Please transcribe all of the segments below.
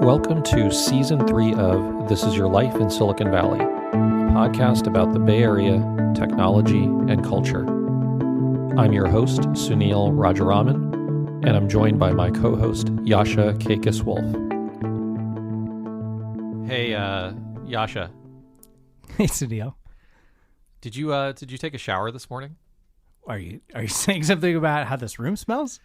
Welcome to Season 3 of This Is Your Life in Silicon Valley, a podcast about the Bay Area, technology, and culture. I'm your host, Sunil Rajaraman, and I'm joined by my co-host, Yasha Kakis-Wolf. Hey, Yasha. Hey, Sunil. Did you take a shower this morning? Are you saying something about how this room smells?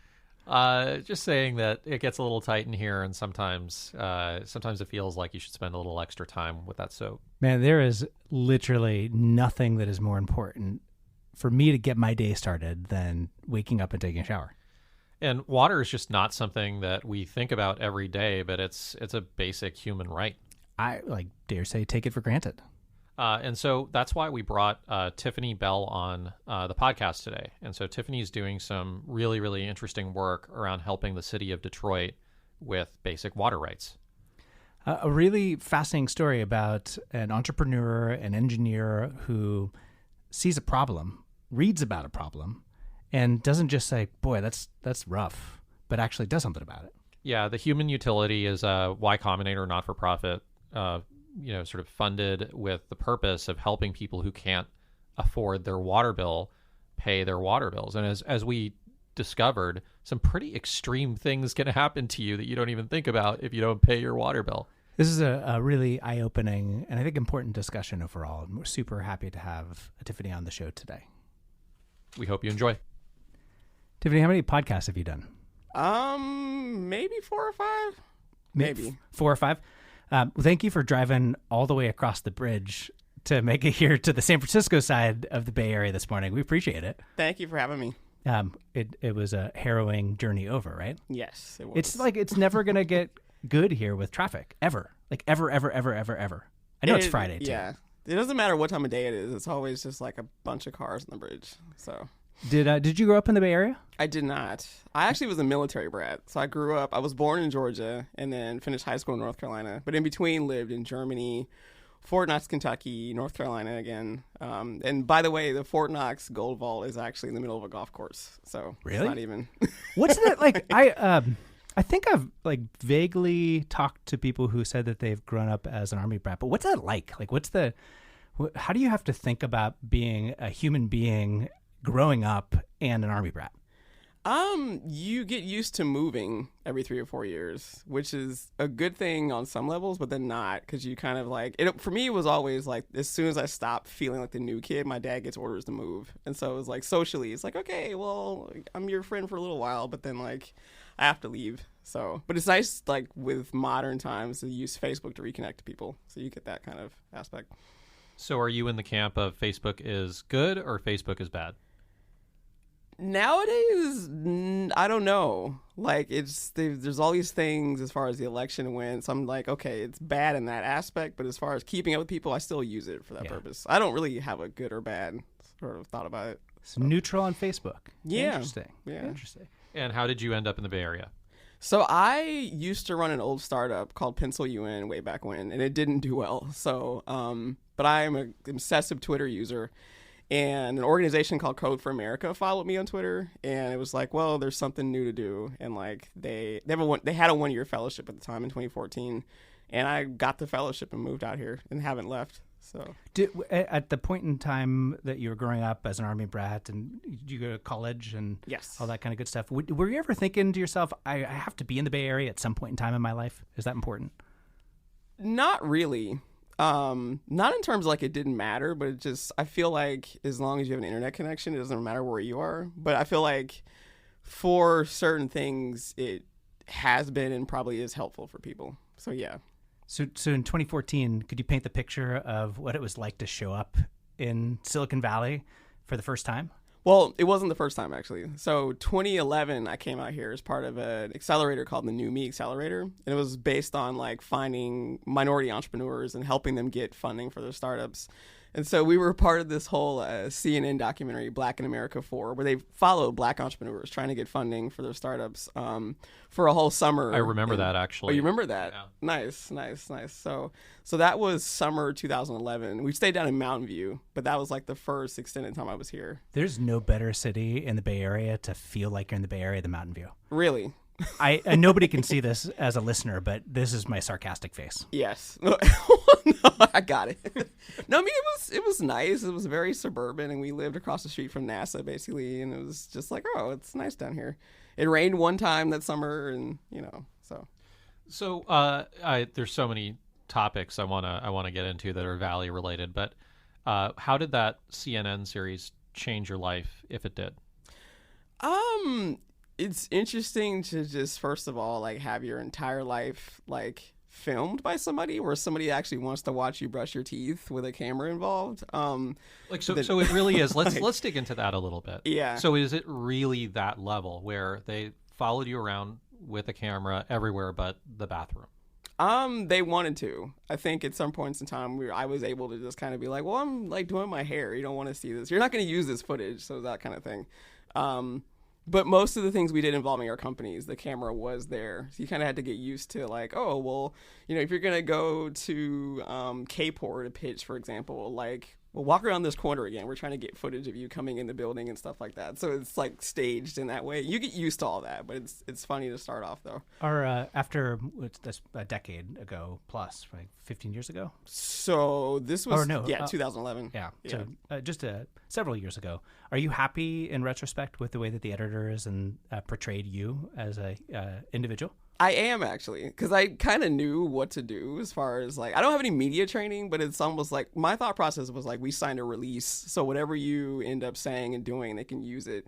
Just saying that it gets a little tight in here, and sometimes it feels like you should spend a little extra time with that soap. Man, there is literally nothing that is more important for me to get my day started than waking up and taking a shower. And water is just not something that we think about every day, but it's a basic human right. I dare say take it for granted. And so that's why we brought Tiffani Bell on the podcast today. And so Tiffany's doing some really, really interesting work around helping the city of Detroit with basic water rights. A really fascinating story about an entrepreneur, an engineer who sees a problem, reads about a problem, and doesn't just say, boy, that's rough, but actually does something about it. Yeah, the human utility is Y Combinator, not-for-profit, sort of funded with the purpose of helping people who can't afford their water bill pay their water bills. And as we discovered, some pretty extreme things can happen to you that you don't even think about if you don't pay your water bill. This is a really eye-opening and I think important discussion overall. And we're super happy to have Tiffani on the show today. We hope you enjoy. Tiffani, how many podcasts have you done? Maybe 4 or 5. Maybe 4 or 5. Thank you for driving all the way across the bridge to make it here to the San Francisco side of the Bay Area this morning. We appreciate it. Thank you for having me. It was a harrowing journey over, right? Yes, it was. It's like it's never going to get good here with traffic, ever. Like ever. I know it's Friday, too. Yeah. It doesn't matter what time of day it is. It's always just like a bunch of cars on the bridge, so... Did you grow up in the Bay Area? I did not. I actually was a military brat. So I was born in Georgia and then finished high school in North Carolina. But in between lived in Germany, Fort Knox, Kentucky, North Carolina again. And by the way, the Fort Knox Gold Vault is actually in the middle of a golf course. So really? It's not even... What's that like? I think I've vaguely talked to people who said that they've grown up as an Army brat. But what's that like? How do you have to think about being a human being growing up and an Army brat? You get used to moving every 3 or 4 years, which is a good thing on some levels, but then not, because you kind of for me, it was always like, as soon as I stopped feeling like the new kid, my dad gets orders to move. And so it was like, socially, it's like, okay, well, I'm your friend for a little while, but then I have to leave. So, but it's nice, with modern times, to use Facebook to reconnect to people. So you get that kind of aspect. So are you in the camp of Facebook is good or Facebook is bad? Nowadays, I don't know. There's all these things as far as the election went. So I'm like, okay, it's bad in that aspect, but as far as keeping up with people, I still use it for that purpose. I don't really have a good or bad sort of thought about it. So neutral on Facebook. Yeah. Interesting. Yeah. Interesting. And how did you end up in the Bay Area? So I used to run an old startup called Pencil UN way back when, and it didn't do well. So, but I am an obsessive Twitter user. And an organization called Code for America followed me on Twitter, and it was like, well, there's something new to do, and they had a 1-year fellowship at the time in 2014, and I got the fellowship and moved out here and haven't left. So, at the point in time that you were growing up as an Army brat, and you go to college and yes, all that kind of good stuff, were you ever thinking to yourself, I have to be in the Bay Area at some point in time in my life? Is that important? Not really. Not in terms of it didn't matter, but I feel like as long as you have an internet connection, it doesn't matter where you are. But I feel like for certain things, it has been and probably is helpful for people. So, yeah. So in 2014, could you paint the picture of what it was like to show up in Silicon Valley for the first time? Well, it wasn't the first time, actually. So 2011, I came out here as part of an accelerator called the New Me Accelerator. And it was based on finding minority entrepreneurs and helping them get funding for their startups. And so we were part of this whole CNN documentary, Black in America 4, where they follow Black entrepreneurs trying to get funding for their startups for a whole summer. I remember that, actually. Oh, you remember that? Yeah. Nice. So that was summer 2011. We stayed down in Mountain View, but that was the first extended time I was here. There's no better city in the Bay Area to feel like you're in the Bay Area than Mountain View. Really? I nobody can see this as a listener, but this is my sarcastic face. Yes. No, I got it. No, I mean it was nice. It was very suburban, and we lived across the street from NASA basically, and it was just like, oh, it's nice down here. It rained one time that summer, and so. So there's so many topics I wanna get into that are Valley related, but how did that CNN series change your life, if it did? It's interesting to just first of all like have your entire life like filmed by somebody, where somebody actually wants to watch you brush your teeth with a camera involved. So it really is. Let's dig into that a little bit. Yeah. So is it really that level where they followed you around with a camera everywhere but the bathroom? They wanted to. I think at some points in time I was able to just kind of be like, well, I'm like doing my hair. You don't want to see this. You're not going to use this footage, so that kind of thing. But most of the things we did involving our companies, the camera was there. So you kind of had to get used to like, oh, well, if you're going to go to K-Port to pitch, for example, like, well, walk around this corner again. We're trying to get footage of you coming in the building and stuff like that. So it's like staged in that way. You get used to all that, but it's funny to start off though. Or after that's a decade ago plus, like 15 years ago. So this was 2011. Yeah. So just several years ago. Are you happy in retrospect with the way that the editors and portrayed you as a individual? I am actually, because I kind of knew what to do as far as like, I don't have any media training, but it's almost like my thought process was like, we signed a release. So whatever you end up saying and doing, they can use it.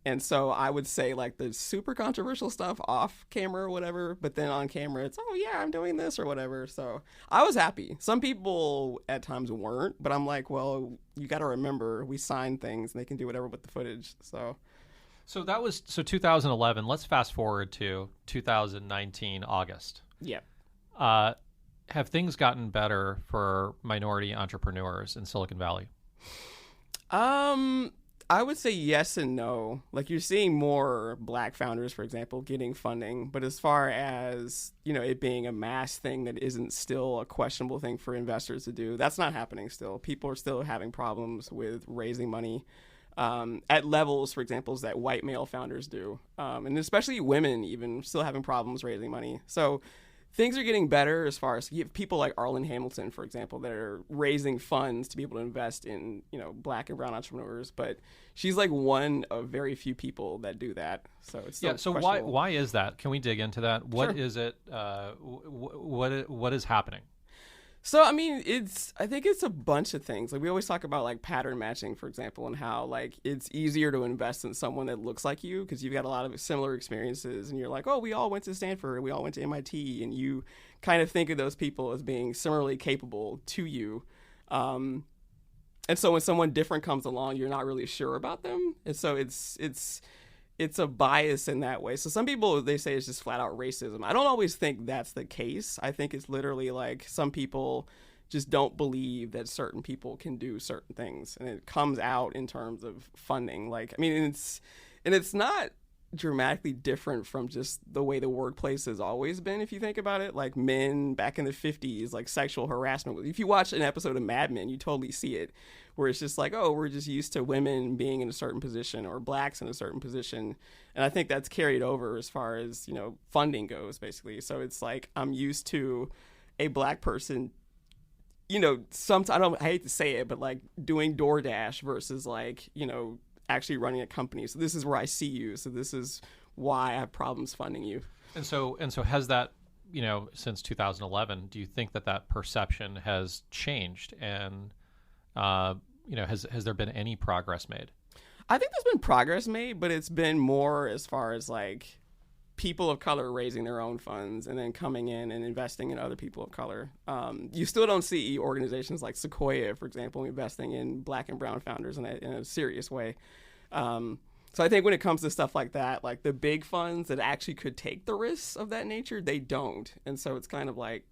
And so I would say like the super controversial stuff off camera or whatever, but then on camera, it's, oh yeah, I'm doing this or whatever. So I was happy. Some people at times weren't, but I'm like, well, you got to remember we signed things and they can do whatever with the footage. So that was 2011. Let's fast forward to 2019 August. Yeah. Have things gotten better for minority entrepreneurs in Silicon Valley? I would say yes and no. Like you're seeing more Black founders, for example, getting funding, but as far as it being a mass thing that isn't still a questionable thing for investors to do, that's not happening still. People are still having problems with raising money. At levels, for example, that white male founders do. And especially women even still having problems raising money. So things are getting better as far as you have people like Arlen Hamilton, for example, that are raising funds to be able to invest in, Black and brown entrepreneurs. But she's like one of very few people that do that. So it's still so why is that? Can we dig into that? What is it? What is happening? So, I mean, I think it's a bunch of things. Like we always talk about like pattern matching, for example, and how like it's easier to invest in someone that looks like you because you've got a lot of similar experiences and you're like, oh, we all went to Stanford and we all went to MIT, and you kind of think of those people as being similarly capable to you. And so when someone different comes along, you're not really sure about them. And so it's a bias in that way. So some people, they say it's just flat out racism. I don't always think that's the case. I think it's literally like some people just don't believe that certain people can do certain things. And it comes out in terms of funding. Like, I mean, it's not dramatically different from just the way the workplace has always been, if you think about it. Like men back in the 50s, like sexual harassment. If you watch an episode of Mad Men, you totally see it, where it's just like, oh, we're just used to women being in a certain position or Blacks in a certain position. And I think that's carried over as far as, funding goes, basically. So it's like I'm used to a Black person, sometimes, I hate to say it, but like doing DoorDash versus like, actually running a company. So this is where I see you. So this is why I have problems funding you. And so has that, since 2011, do you think that perception has changed? And, has there been any progress made? I think there's been progress made, but it's been more as far as like people of color raising their own funds and then coming in and investing in other people of color. You still don't see organizations like Sequoia, for example, investing in Black and brown founders in a serious way. So I think when it comes to stuff like that, like the big funds that actually could take the risks of that nature, they don't. And so it's kind of like,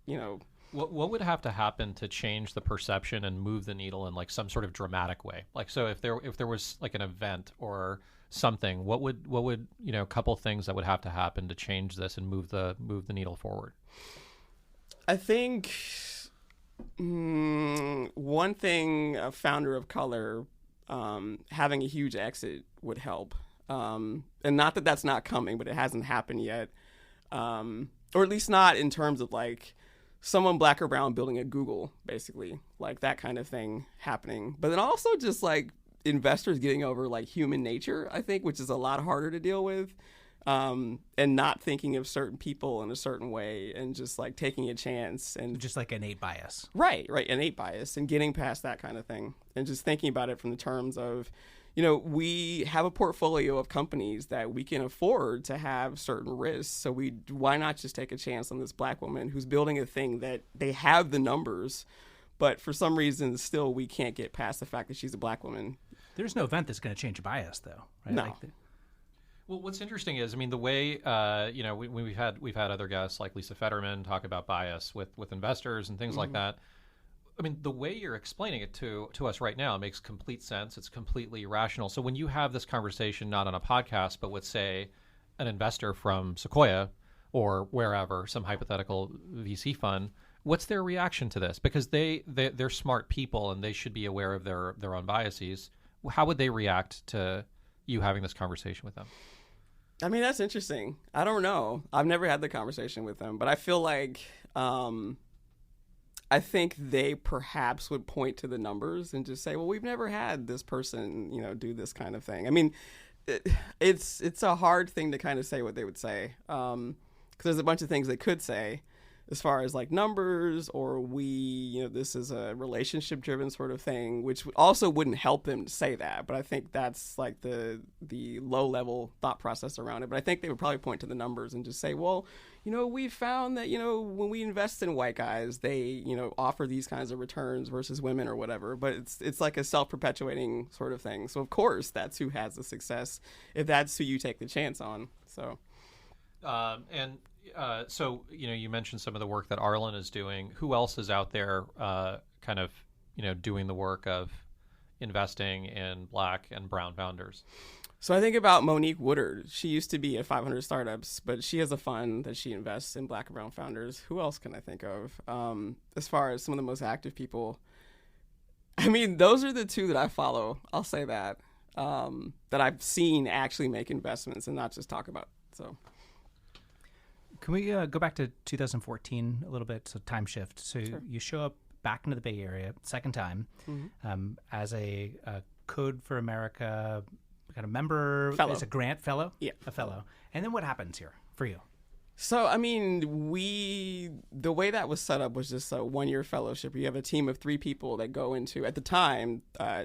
What would have to happen to change the perception and move the needle in like some sort of dramatic way? Like, so if there was like an event or something, what would a couple things that would have to happen to change this and move the needle forward? I think one thing, a founder of color having a huge exit would help. And not that that's not coming, but it hasn't happened yet. Or at least not in terms of like someone black or brown building a Google, basically, like that kind of thing happening. But then also just like investors getting over like human nature, I think, which is a lot harder to deal with. And not thinking of certain people in a certain way and just like taking a chance and Just like innate bias. right, innate bias and getting past that kind of thing and just thinking about it from the terms of, we have a portfolio of companies that we can afford to have certain risks. So why not just take a chance on this black woman who's building a thing that they have the numbers, but for some reason still we can't get past the fact that she's a black woman. There's no event that's going to change bias, though. Right? No. Like Well, what's interesting is, I mean, the way we've had other guests like Lisa Fetterman talk about bias with investors and things like that. I mean, the way you're explaining it to us right now makes complete sense. It's completely rational. So when you have this conversation, not on a podcast, but with, say, an investor from Sequoia or wherever, some hypothetical VC fund, what's their reaction to this? Because they're smart people and they should be aware of their own biases. How would they react to you having this conversation with them? I mean, that's interesting. I don't know. I've never had the conversation with them, but I feel like I think they perhaps would point to the numbers and just say, well, we've never had this person, do this kind of thing. I mean, it's a hard thing to kind of say what they would say because there's a bunch of things they could say as far as like numbers or this is a relationship driven sort of thing, which also wouldn't help them to say that. But I think that's like the low level thought process around it. But I think they would probably point to the numbers and just say, well, we found that, when we invest in white guys, they, offer these kinds of returns versus women or whatever. But it's like a self-perpetuating sort of thing. So of course that's who has the success if that's who you take the chance on. So. So, you mentioned some of the work that Arlen is doing. Who else is out there kind of, doing the work of investing in black and brown founders? So I think about Monique Woodard. She used to be at 500 Startups, but she has a fund that she invests in black and brown founders. Who else can I think of? As far as some of the most active people, I mean, those are the two that I follow. I'll say that I've seen actually make investments and not just talk about. So. Can we go back to 2014 a little bit? So time shift. So Sure. You show up back into the Bay Area, second time, as a Code for America kind of member, Fellow. as a grant fellow? Yeah. A fellow. And then what happens here for you? So, I mean, the way that was set up was just a one-year fellowship. You have a team of 3 people that go into, at the time,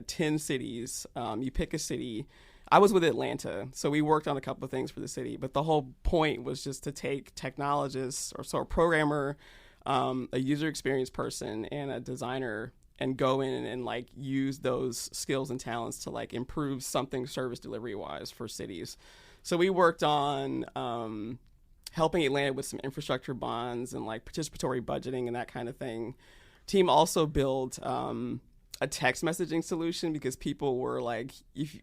10 cities. You pick a city. I was with Atlanta, so we worked on a couple of things for the city. But the whole point was just to take technologists, or a programmer, a user experience person, and a designer, and go in and like use those skills and talents to like improve something service delivery wise for cities. So we worked on helping Atlanta with some infrastructure bonds and like participatory budgeting and that kind of thing. Team also built a text messaging solution because people were like,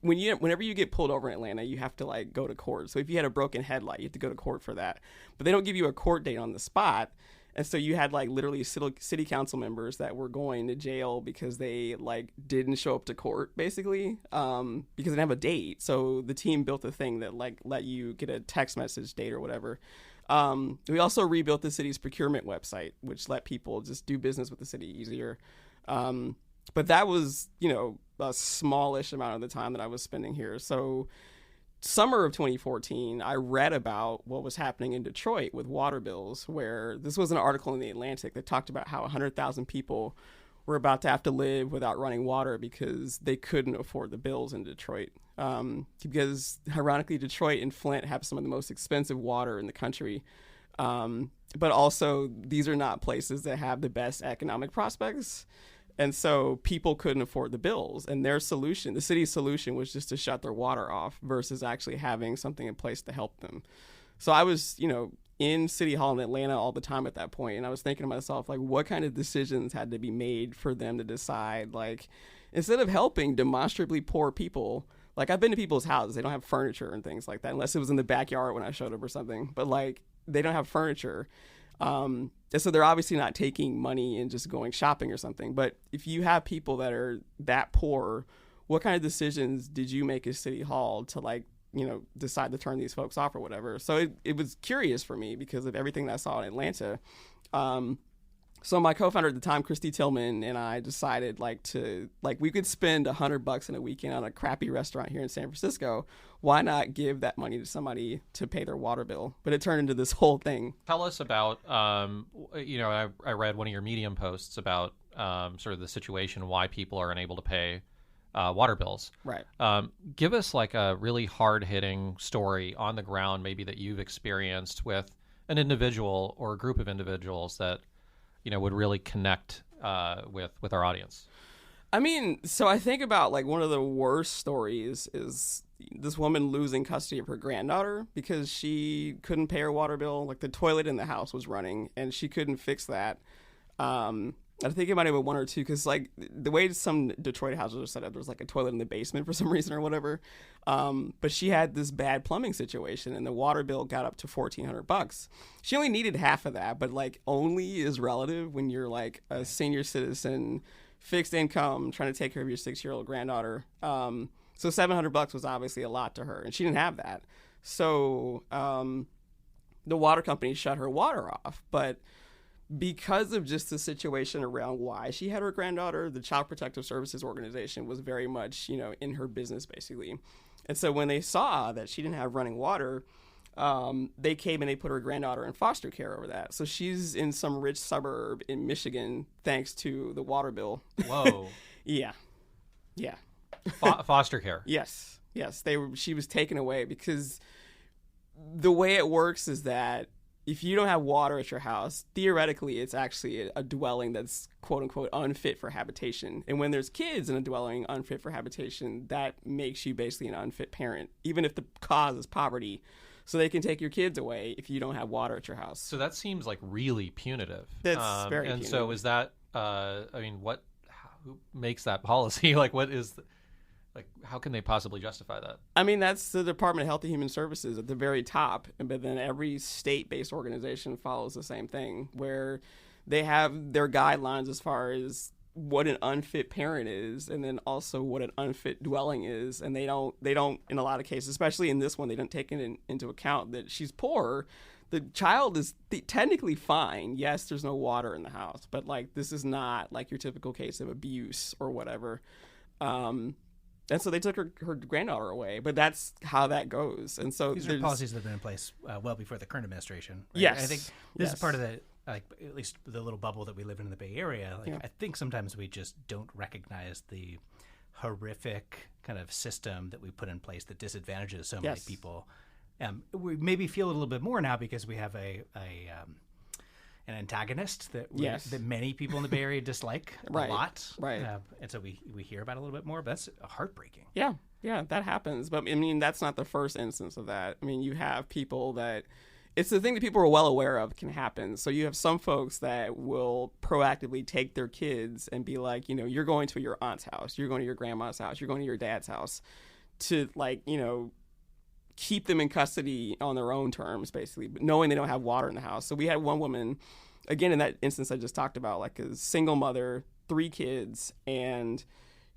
whenever you get pulled over in Atlanta, you have to like go to court. So if you had a broken headlight, you have to go to court for that. But they don't give you a court date on the spot. And so you had like literally city council members that were going to jail because they like didn't show up to court basically because they didn't have a date. So the team built a thing that like let you get a text message date or whatever. We also rebuilt the city's procurement website, which let people just do business with the city easier. But that was, a smallish amount of the time that I was spending here. So summer of 2014, I read about what was happening in Detroit with water bills, where this was an article in the Atlantic that talked about how 100,000 people were about to have to live without running water because they couldn't afford the bills in Detroit. Because ironically, Detroit and Flint have some of the most expensive water in the country. But also, these are not places that have the best economic prospects. And so people couldn't afford the bills. And their solution, the city's solution, was just to shut their water off versus actually having something in place to help them. So I was, in City Hall in Atlanta all the time at that point. And I was thinking to myself, like, what kind of decisions had to be made for them to decide, like, instead of helping demonstrably poor people, like, I've been to people's houses. They don't have furniture and things like that, unless it was in the backyard when I showed up or something. But, like, they don't have furniture. And so they're obviously not taking money and just going shopping or something. But if you have people that are that poor, what kind of decisions did you make as City Hall to like decide to turn these folks off or whatever. So it was curious for me because of everything that I saw in Atlanta. So my co-founder at the time, Christy Tillman, and I decided we could spend $100 in a weekend on a crappy restaurant here in San Francisco. Why not give that money to somebody to pay their water bill? But it turned into this whole thing. Tell us about, I read one of your Medium posts about sort of the situation, why people are unable to pay water bills. Right. Give us like a really hard-hitting story on the ground, maybe that you've experienced with an individual or a group of individuals that would really connect with our audience. I mean, so I think about like one of the worst stories is this woman losing custody of her granddaughter because she couldn't pay her water bill. Like the toilet in the house was running and she couldn't fix that. I think it might have been one or two because like the way some Detroit houses are set up, there's like a toilet in the basement for some reason or whatever. But she had this bad plumbing situation and the water bill got up to $1,400. She only needed half of that, but like only is relative when you're like a senior citizen, fixed income, trying to take care of your 6-year-old granddaughter. So $700 was obviously a lot to her and she didn't have that. So the water company shut her water off, but because of just the situation around why she had her granddaughter, the Child Protective Services organization was very much, in her business, basically. And so when they saw that she didn't have running water, they came and they put her granddaughter in foster care over that. So she's in some rich suburb in Michigan thanks to the water bill. Whoa. Yeah. Foster care. Yes. She was taken away because the way it works is that if you don't have water at your house, theoretically, it's actually a dwelling that's quote unquote unfit for habitation. And when there's kids in a dwelling unfit for habitation, that makes you basically an unfit parent, even if the cause is poverty. So they can take your kids away if you don't have water at your house. So that seems like really punitive. That's very punitive. And so is that, who makes that policy? Like what is... how can they possibly justify that? I mean, that's the Department of Health and Human Services at the very top. But then every state-based organization follows the same thing where they have their guidelines as far as what an unfit parent is and then also what an unfit dwelling is. And they don't, in a lot of cases, especially in this one, they don't take into account that she's poor. The child is technically fine. Yes, there's no water in the house, but like this is not like your typical case of abuse or whatever. And so they took her granddaughter away, but that's how that goes. And so these are policies that have been in place well before the current administration. Right? Yes, I think this is part of the at least the little bubble that we live in the Bay Area. I think sometimes we just don't recognize the horrific kind of system that we put in place that disadvantages so many people. We maybe feel a little bit more now because we have an antagonist that that many people in the Bay Area dislike a lot. Right. And so we hear about it a little bit more, but that's heartbreaking. Yeah, that happens. But I mean, that's not the first instance of that. I mean, you have people that it's the thing that people are well aware of can happen. So you have some folks that will proactively take their kids and be like, you're going to your aunt's house, you're going to your grandma's house, you're going to your dad's house to keep them in custody on their own terms, basically, but knowing they don't have water in the house. So we had one woman, again, in that instance I just talked about, like a single mother, 3 kids, and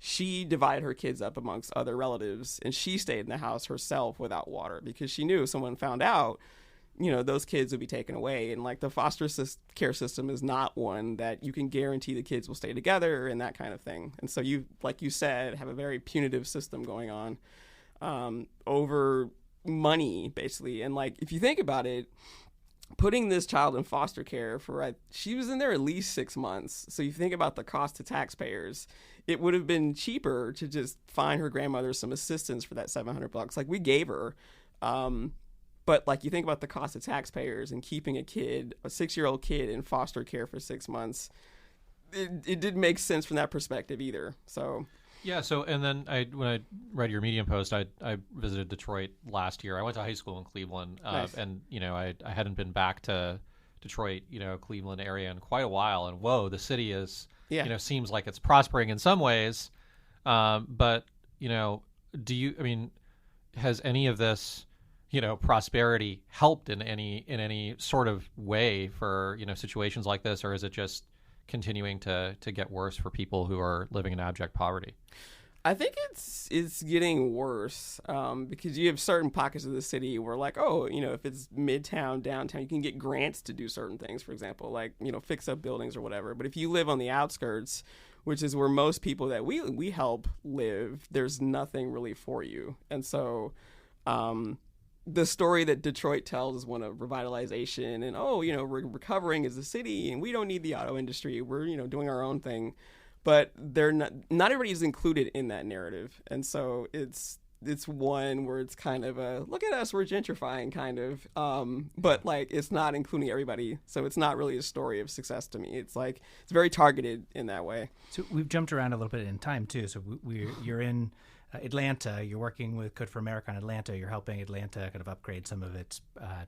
she divided her kids up amongst other relatives, and she stayed in the house herself without water because she knew if someone found out, those kids would be taken away. And like the foster care system is not one that you can guarantee the kids will stay together and that kind of thing. And so you, like you said, have a very punitive system going on over money, basically. And like if you think about it, putting this child in foster care she was in there at least 6 months. So you think about the cost to taxpayers, it would have been cheaper to just find her grandmother some assistance for that $700 like we gave her. But like you think about the cost of taxpayers and keeping a 6-year-old kid in foster care for 6 months, it didn't make sense from that perspective either. So yeah. So, and then when I read your Medium post, I visited Detroit last year. I went to high school in Cleveland, nice. And I hadn't been back to Detroit, Cleveland area in quite a while. And whoa, the city is, seems like it's prospering in some ways. But has any of this, prosperity helped in any sort of way for situations like this, or is it just continuing to get worse for people who are living in abject poverty? I think it's getting worse because you have certain pockets of the city where, like, oh, if it's midtown, downtown, you can get grants to do certain things, for example, like, fix up buildings or whatever. But if you live on the outskirts, which is where most people that we help live, there's nothing really for you. And so the story that Detroit tells is one of revitalization and, we're recovering as a city and we don't need the auto industry. We're, doing our own thing. But they're not everybody is included in that narrative. And so it's one where it's kind of a, look at us, we're gentrifying kind of. But like, it's not including everybody. So it's not really a story of success to me. It's like, it's very targeted in that way. So we've jumped around a little bit in time too. So you're in Atlanta, you're working with Code for America in Atlanta. You're helping Atlanta kind of upgrade some of its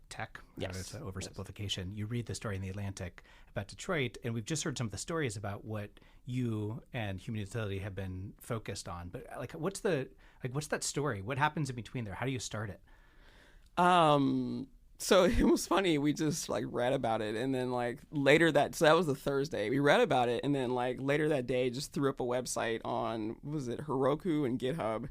tech. Yes. It's an oversimplification. Yes. You read the story in The Atlantic about Detroit, and we've just heard some of the stories about what you and Human Utility have been focused on. But what's that story? What happens in between there? How do you start it? So it was funny. We just read about it, and then later so that was the Thursday. We read about it, and then later that day, just threw up a website on Heroku and GitHub,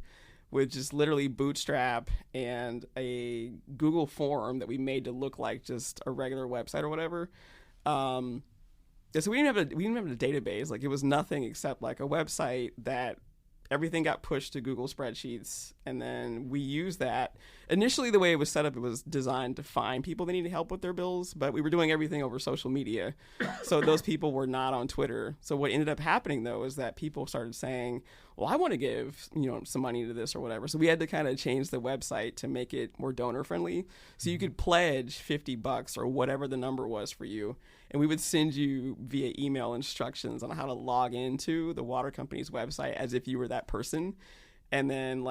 with just literally Bootstrap and a Google form that we made to look like just a regular website or whatever. So we didn't have a database. It was nothing except a website that everything got pushed to Google spreadsheets, and then we used that. Initially, the way it was set up, it was designed to find people that needed help with their bills, but we were doing everything over social media, so those people were not on Twitter. So what ended up happening, though, is that people started saying, well, I want to give some money to this or whatever. So we had to kind of change the website to make it more donor friendly. So you could pledge $50 or whatever the number was for you, and we would send you via email instructions on how to log into the water company's website as if you were that person. And then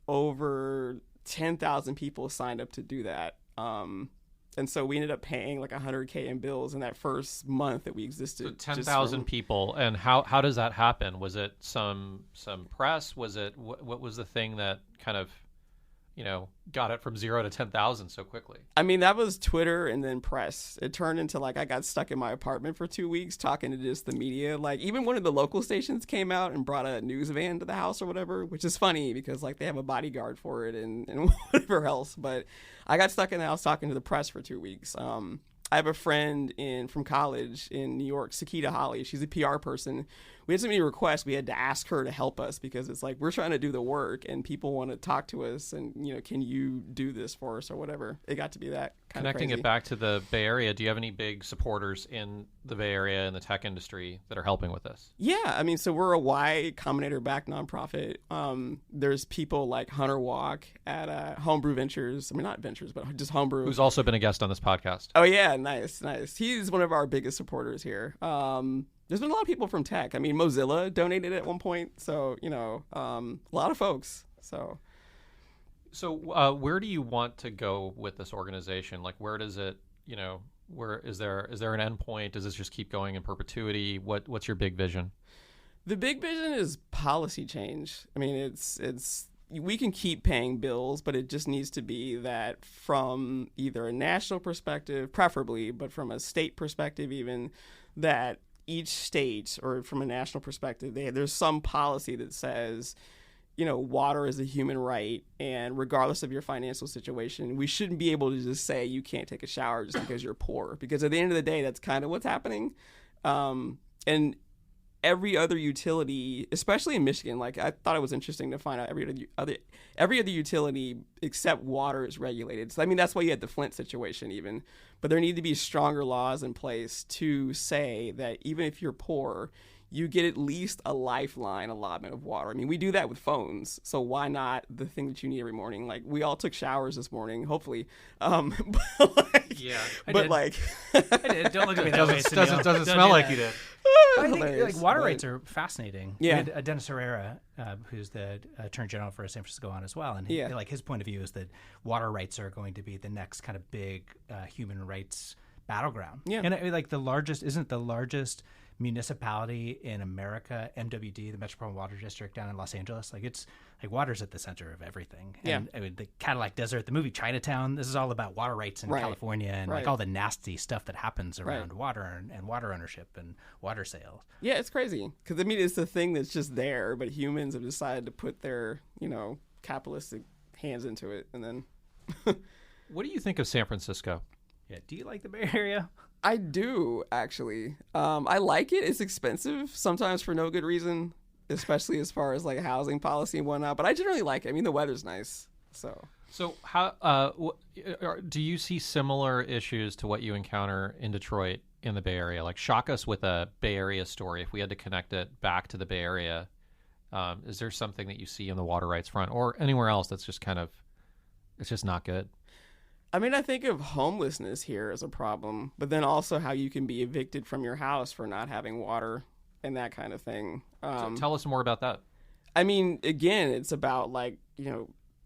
over 10,000 people signed up to do that. And so we ended up paying $100K in bills in that first month that we existed. So 10,000 people. And how does that happen? Was it some press? Was it what was the thing that kind of got it from 0 to 10,000 so quickly? I mean, that was Twitter and then press. It turned into I got stuck in my apartment for 2 weeks talking to just the media. Even one of the local stations came out and brought a news van to the house or whatever, which is funny because they have a bodyguard for it and whatever else. But I got stuck in the house talking to the press for 2 weeks. I have a friend from college in New York, Sakita Holly. She's a PR person. We had so many requests, we had to ask her to help us because it's we're trying to do the work and people want to talk to us and, can you do this for us or whatever. It got to be that kind of Connecting crazy. it back to the Bay Area, do you have any big supporters in the Bay Area in the tech industry that are helping with this? Yeah, I mean, so we're a Y Combinator-backed nonprofit. There's people like Hunter Walk at Homebrew Ventures. I mean, not Ventures, but just Homebrew. Who's also been a guest on this podcast. Oh, yeah, nice. He's one of our biggest supporters here. There's been a lot of people from tech. I mean, Mozilla donated at one point. So, a lot of folks. So where do you want to go with this organization? Where does it, where is there an end point? Does this just keep going in perpetuity? What's your big vision? The big vision is policy change. I mean, it's we can keep paying bills, but it just needs to be that from either a national perspective, preferably, but from a state perspective even, that each state or from a national perspective, there's some policy that says, water is a human right, and regardless of your financial situation, we shouldn't be able to just say you can't take a shower just because you're poor, because at the end of the day, that's kind of what's happening. And every other utility, especially in Michigan, I thought it was interesting to find out every other utility except water is regulated. So I mean, that's why you had the Flint situation even. But there need to be stronger laws in place to say that even if you're poor, you get at least a lifeline allotment of water. I mean, we do that with phones, so why not the thing that you need every morning? We all took showers this morning, hopefully. Yeah, I did. Don't look at me that way. Doesn't smell like you did. I think water rights are fascinating. Yeah. We had Dennis Herrera, who's the Attorney General for San Francisco, on as well, and his point of view is that water rights are going to be the next kind of big human rights battleground. Yeah, and the largest municipality in America, MWD, the Metropolitan Water District down in Los Angeles. Like it's like water's at the center of everything. And I mean, the Cadillac Desert, the movie Chinatown, this is all about water rights in California and like all the nasty stuff that happens around water and water ownership and water sales. Yeah, it's crazy because I mean it's the thing that's just there, but humans have decided to put their capitalistic hands into it, and then. What do you think of San Francisco? Yeah, do you like the Bay Area? I do, actually. I like it. It's expensive, sometimes for no good reason, especially as far as like housing policy and whatnot. But I generally like it. I mean, the weather's nice. So how do you see similar issues to what you encounter in Detroit in the Bay Area? Like, shock us with a Bay Area story. If we had to connect it back to the Bay Area, is there something that you see in the water rights front or anywhere else that's just it's just not good? I mean, I think of homelessness here as a problem, but then also how you can be evicted from your house for not having water and that kind of thing. So tell us more about that. I mean, again, it's about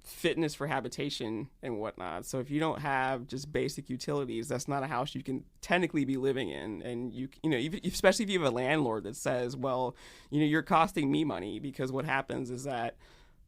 fitness for habitation and whatnot. So if you don't have just basic utilities, that's not a house you can technically be living in. And especially if you have a landlord that says, well, you're costing me money, because what happens is that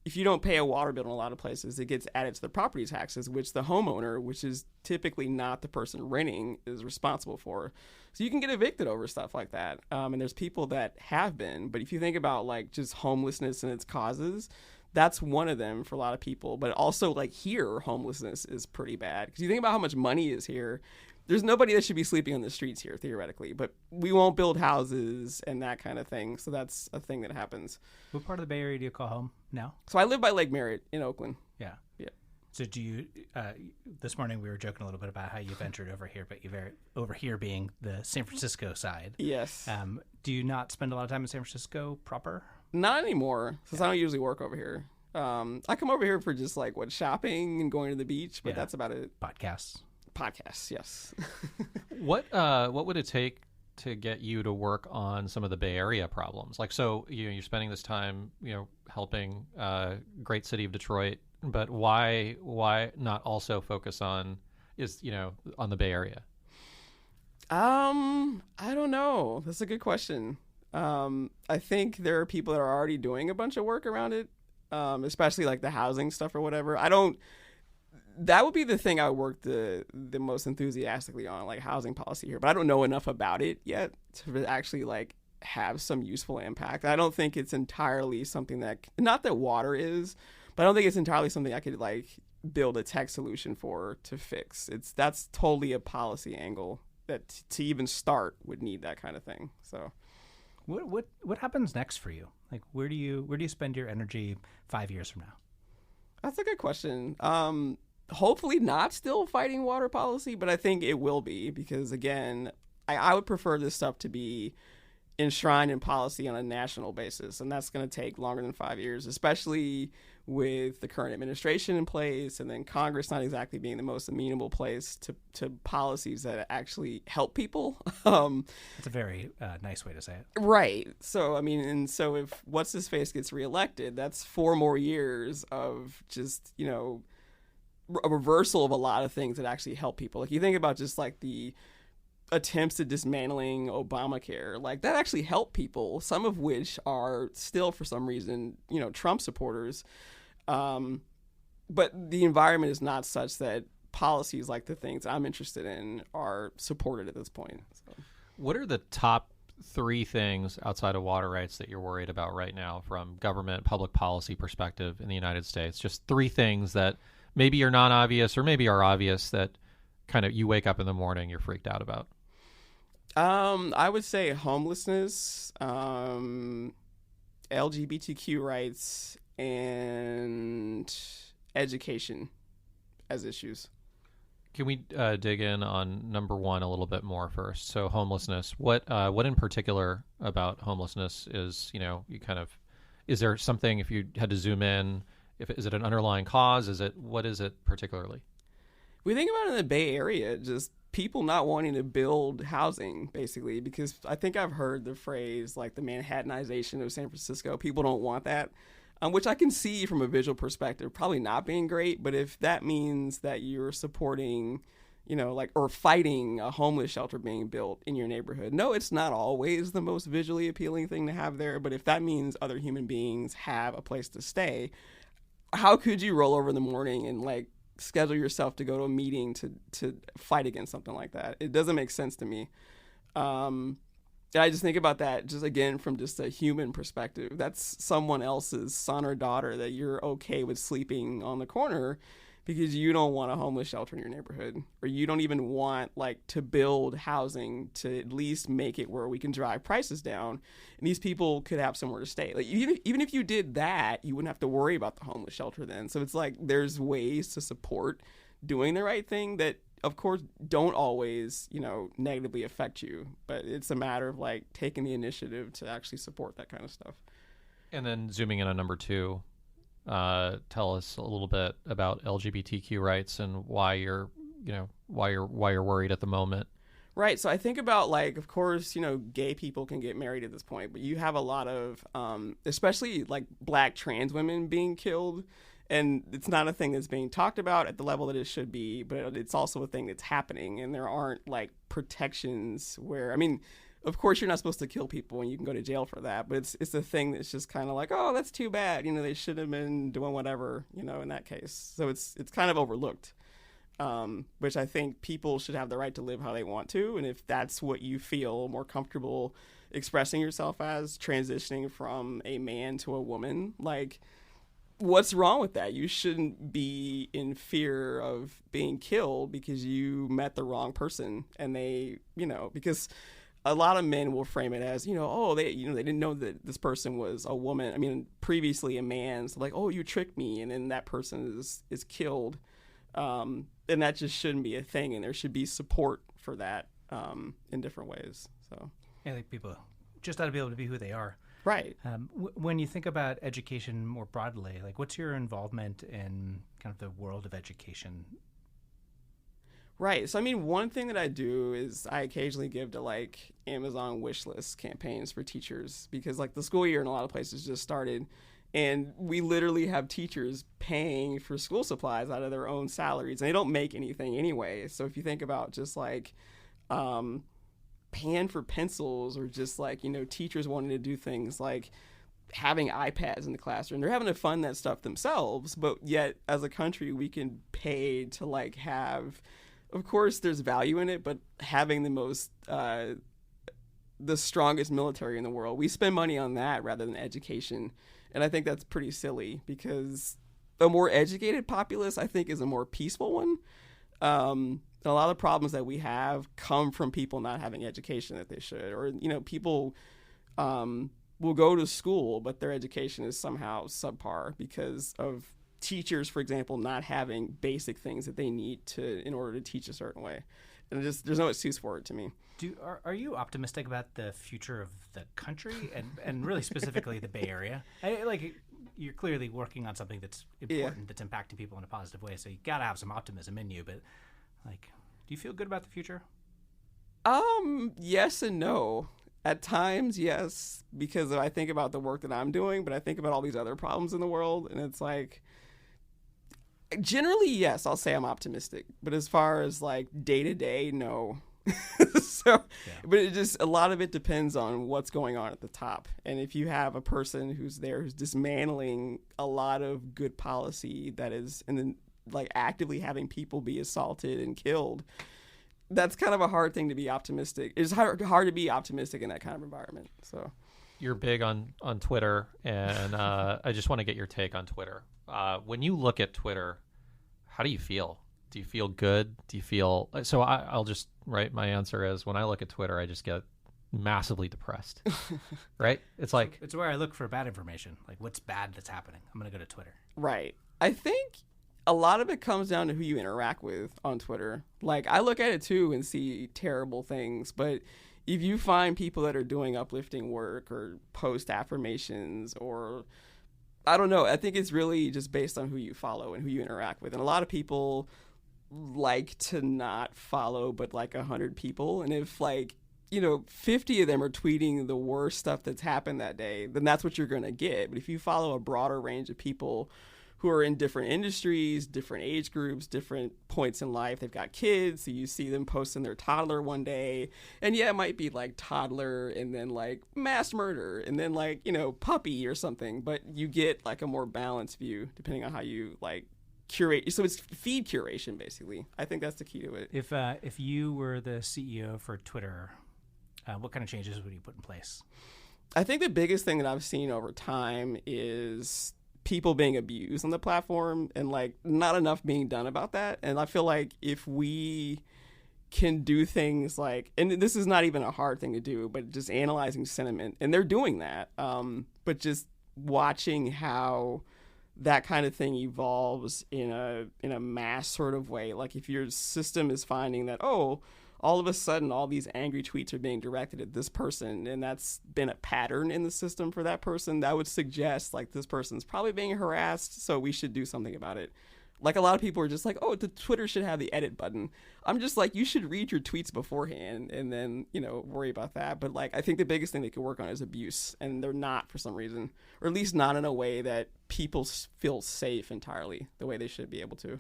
if you don't pay a water bill in a lot of places, it gets added to the property taxes, which the homeowner, which is typically not the person renting, is responsible for. So you can get evicted over stuff like that. And there's people that have been. But if you think about like just homelessness and its causes, that's one of them for a lot of people. But also like here, homelessness is pretty bad. Because you think about how much money is here. There's nobody that should be sleeping on the streets here, theoretically, but we won't build houses and that kind of thing. So that's a thing that happens. What part of the Bay Area do you call home now? So I live by Lake Merritt in Oakland. Yeah. Yeah. So do you, this morning we were joking a little bit about how you ventured over here, but over here being the San Francisco side. Yes. Do you not spend a lot of time in San Francisco proper? Not anymore, since I don't usually work over here. I come over here for just like shopping and going to the beach, but that's about it. Podcasts, yes. What would it take to get you to work on some of the Bay Area problems? Like, so you're spending this time, helping great city of Detroit, but why not also focus on the Bay Area? I don't know. That's a good question. I think there are people that are already doing a bunch of work around it, especially like the housing stuff or whatever. That would be the thing I work the most enthusiastically on, like housing policy here. But I don't know enough about it yet to actually like have some useful impact. I don't think it's entirely something not that water is, but I don't think it's entirely something I could like build a tech solution for to fix. That's totally a policy angle that to even start would need that kind of thing. So what happens next for you? Like where do you spend your energy 5 years from now? That's a good question. Hopefully not still fighting water policy, but I think it will be, because again, I would prefer this stuff to be enshrined in policy on a national basis, and that's going to take longer than 5 years, especially with the current administration in place, and then Congress not exactly being the most amenable place to policies that actually help people. That's a very nice way to say it. Right. So, I mean, and so if What's-His-Face gets reelected, that's 4 more years of just, a reversal of a lot of things that actually help people. Like you think about just like the attempts at dismantling Obamacare, like that actually helped people, some of which are still for some reason, Trump supporters. But the environment is not such that policies like the things I'm interested in are supported at this point. So. What are the top 3 things outside of water rights that you're worried about right now from government public policy perspective in the United States? Just 3 things that maybe are non-obvious or maybe are obvious that kind of you wake up in the morning, you're freaked out about. I would say homelessness, LGBTQ rights, and education as issues. Can we dig in on number 1 a little bit more first? So homelessness, what in particular about homelessness is, is there something, if you had to zoom in, is it an underlying cause? What is it particularly? We think about it in the Bay Area, just people not wanting to build housing, basically, because I think I've heard the phrase like the Manhattanization of San Francisco. People don't want that, which I can see from a visual perspective probably not being great. But if that means that you're supporting, like, or fighting a homeless shelter being built in your neighborhood. No, it's not always the most visually appealing thing to have there, but if that means other human beings have a place to stay, how could you roll over in the morning and like schedule yourself to go to a meeting to fight against something like that? It doesn't make sense to me. And I just think about that just again from just a human perspective. That's someone else's son or daughter that you're okay with sleeping on the corner because you don't want a homeless shelter in your neighborhood, or you don't even want like to build housing to at least make it where we can drive prices down and these people could have somewhere to stay. Like even if you did that, you wouldn't have to worry about the homeless shelter then. So it's like there's ways to support doing the right thing that of course don't always, negatively affect you, but it's a matter of like taking the initiative to actually support that kind of stuff. And then zooming in on number 2, tell us a little bit about LGBTQ rights and why you're worried at the moment. Right. So I think about like, of course, gay people can get married at this point, but you have a lot of, especially like Black trans women being killed. And it's not a thing that's being talked about at the level that it should be, but it's also a thing that's happening. And there aren't like protections where, I mean, of course, you're not supposed to kill people and you can go to jail for that. But it's a thing that's just kind of like, oh, that's too bad. They should have been doing whatever, in that case. So it's kind of overlooked, which I think people should have the right to live how they want to. And if that's what you feel more comfortable expressing yourself as, transitioning from a man to a woman, like, what's wrong with that? You shouldn't be in fear of being killed because you met the wrong person. And they, because a lot of men will frame it as, they didn't know that this person was a woman. I mean, previously a man. So like, oh, you tricked me. And then that person is killed. And that just shouldn't be a thing. And there should be support for that in different ways. So I think people just ought to be able to be who they are. Right. When you think about education more broadly, like what's your involvement in kind of the world of education? Right. So, I mean, one thing that I do is I occasionally give to like Amazon wish list campaigns for teachers because like the school year in a lot of places just started and we literally have teachers paying for school supplies out of their own salaries and they don't make anything anyway. So if you think about just like paying for pencils or just like, teachers wanting to do things like having iPads in the classroom, they're having to fund that stuff themselves. But yet as a country, we can pay to like have, of course, there's value in it, but having the strongest military in the world, we spend money on that rather than education. And I think that's pretty silly because a more educated populace, I think, is a more peaceful one. A lot of problems that we have come from people not having education that they should, or, people will go to school, but their education is somehow subpar because of teachers, for example, not having basic things that they need in order to teach a certain way. And there's no excuse for it to me. Are you optimistic about the future of the country and really specifically the Bay Area? You're clearly working on something that's important, that's impacting people in a positive way. So you got to have some optimism in you. But like, do you feel good about the future? Yes and no. At times, yes, because I think about the work that I'm doing, but I think about all these other problems in the world, and it's like, generally, yes, I'll say I'm optimistic. But as far as like day to day, no. But it just, a lot of it depends on what's going on at the top. And if you have a person who's dismantling a lot of good policy that is, and then like actively having people be assaulted and killed, that's kind of a hard thing to be optimistic. It's hard to be optimistic in that kind of environment. So you're big on Twitter, and I just want to get your take on Twitter. When you look at Twitter, how do you feel? Do you feel good? Do you feel so? I'll just write my answer as when I look at Twitter, I just get massively depressed. Right? It's like it's where I look for bad information. Like what's bad that's happening? I'm gonna go to Twitter. Right. I think a lot of it comes down to who you interact with on Twitter. Like I look at it too and see terrible things, but if you find people that are doing uplifting work or post affirmations or I don't know, I think it's really just based on who you follow and who you interact with. And a lot of people like to not follow but like 100 people, and if 50 of them are tweeting the worst stuff that's happened that day, then that's what you're going to get. But if you follow a broader range of people who are in different industries, different age groups, different points in life. They've got kids, so you see them posting their toddler one day, and yeah, it might be like toddler and then like mass murder and then like, you know, puppy or something, but you get like a more balanced view depending on how you like curate. So it's feed curation, basically. I think that's the key to it. If you were the CEO for Twitter, what kind of changes would you put in place? I think the biggest thing that I've seen over time is people being abused on the platform and like not enough being done about that. And I feel like if we can do things like, and this is not even a hard thing to do, but just analyzing sentiment, and they're doing that, but just watching how that kind of thing evolves in a mass sort of way. Like if your system is finding that, oh, all of a sudden all these angry tweets are being directed at this person, and that's been a pattern in the system for that person, that would suggest like this person's probably being harassed, so we should do something about it. Like a lot of people are just like, oh, the Twitter should have the edit button. I'm just like, you should read your tweets beforehand and then, you know, worry about that. But like, I think the biggest thing they could work on is abuse, and they're not for some reason, or at least not in a way that people feel safe entirely the way they should be able to.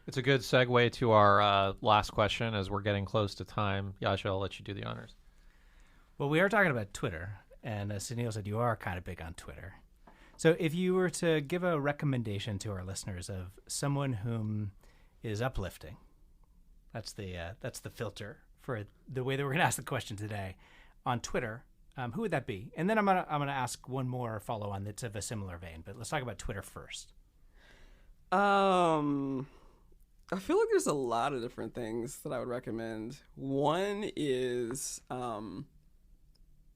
It's a good segue to our last question as we're getting close to time. Yasha, I'll let you do the honors. Well, we are talking about Twitter, and as Sunil said, you are kind of big on Twitter. So if you were to give a recommendation to our listeners of someone whom is uplifting, that's the filter for the way that we're going to ask the question today on Twitter, who would that be? And then I'm gonna ask one more follow on that's of a similar vein. But let's talk about Twitter first. I feel like there's a lot of different things that I would recommend. One is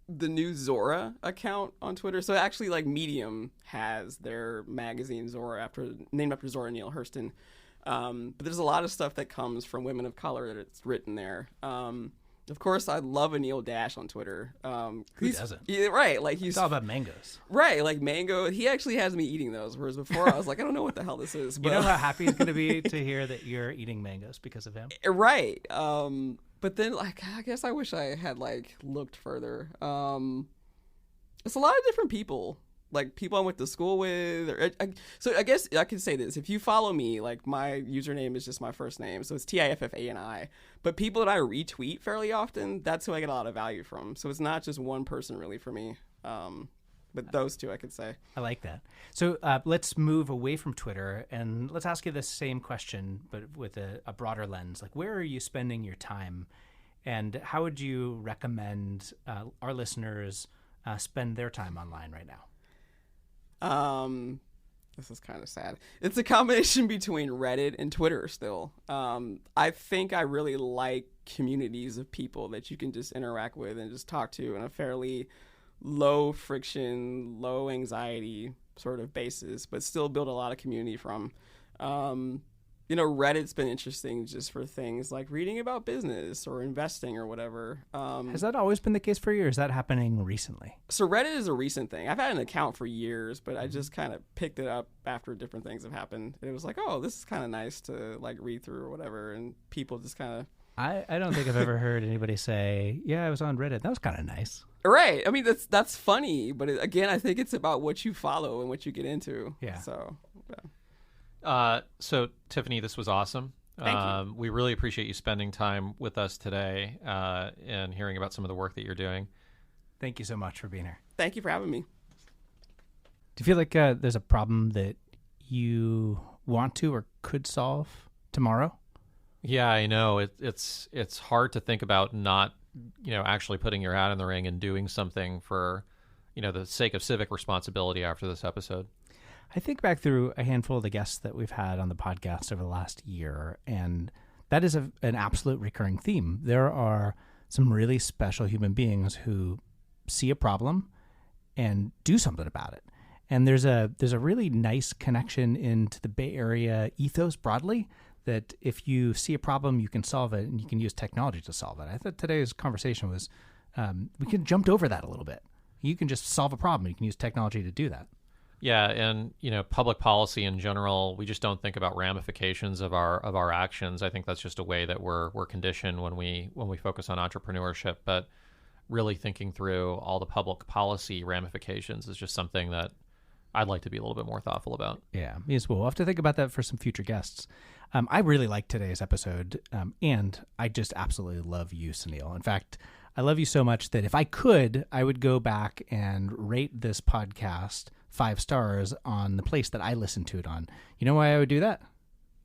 the new Zora account on Twitter. So actually, like Medium has their magazine Zora, named after Zora Neale Hurston. But there's a lot of stuff that comes from women of color that it's written there. Of course, I love Anil Dash on Twitter. Who doesn't? Yeah, right. Like it's all about mangoes. Right, like mango. He actually has me eating those, whereas before I was like, I don't know what the hell this is. But you know how happy he's going to be to hear that you're eating mangoes because of him? Right. But then, like, I guess I wish I had like looked further. It's a lot of different people. Like people I went to school with. So I guess I can say this. If you follow me, like my username is just my first name. So it's TIFFANI. But people that I retweet fairly often, that's who I get a lot of value from. So it's not just one person really for me. But those two I could say. I like that. So let's move away from Twitter and let's ask you the same question, but with a broader lens. Like where are you spending your time? And how would you recommend our listeners spend their time online right now? This is kind of sad. It's a combination between Reddit and Twitter still. I think I really like communities of people that you can just interact with and just talk to in a fairly low friction, low anxiety sort of basis, but still build a lot of community from. You know, Reddit's been interesting just for things like reading about business or investing or whatever. Has that always been the case for you, or is that happening recently? So Reddit is a recent thing. I've had an account for years, but I just kind of picked it up after different things have happened. And it was like, oh, this is kind of nice to like read through or whatever. And people just kind of... I don't think I've ever heard anybody say, yeah, I was on Reddit. That was kind of nice. Right. I mean, that's funny. But again, I think it's about what you follow and what you get into. Yeah. So, yeah. So Tiffani, this was awesome. Thank you. We really appreciate you spending time with us today and hearing about some of the work that you're doing. Thank you so much for being here. Thank you for having me. Do you feel like there's a problem that you want to or could solve tomorrow? Yeah, I know. It's hard to think about not, actually putting your hat in the ring and doing something for, the sake of civic responsibility after this episode. I think back through a handful of the guests that we've had on the podcast over the last year, and that is an absolute recurring theme. There are some really special human beings who see a problem and do something about it. And there's a really nice connection into the Bay Area ethos broadly, that if you see a problem, you can solve it, and you can use technology to solve it. I thought today's conversation was, we can jumped over that a little bit. You can just solve a problem. You can use technology to do that. Yeah, and public policy in general, we just don't think about ramifications of our actions. I think that's just a way that we're conditioned when we focus on entrepreneurship. But really thinking through all the public policy ramifications is just something that I'd like to be a little bit more thoughtful about. Yeah, me as well. We'll have to think about that for some future guests. I really liked today's episode, and I just absolutely love you, Sunil. In fact, I love you so much that if I could, I would go back and rate this podcast 5 stars on the place that I listen to it on. You know why I would do that?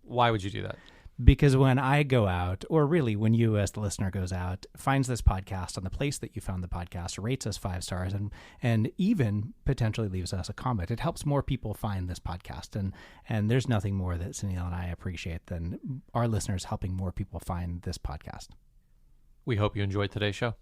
Why would you do that? Because when I go out, or really when you as the listener goes out, finds this podcast on the place that you found the podcast, rates us 5 stars, and even potentially leaves us a comment, it helps more people find this podcast. And there's nothing more that Sunil and I appreciate than our listeners helping more people find this podcast. We hope you enjoyed today's show.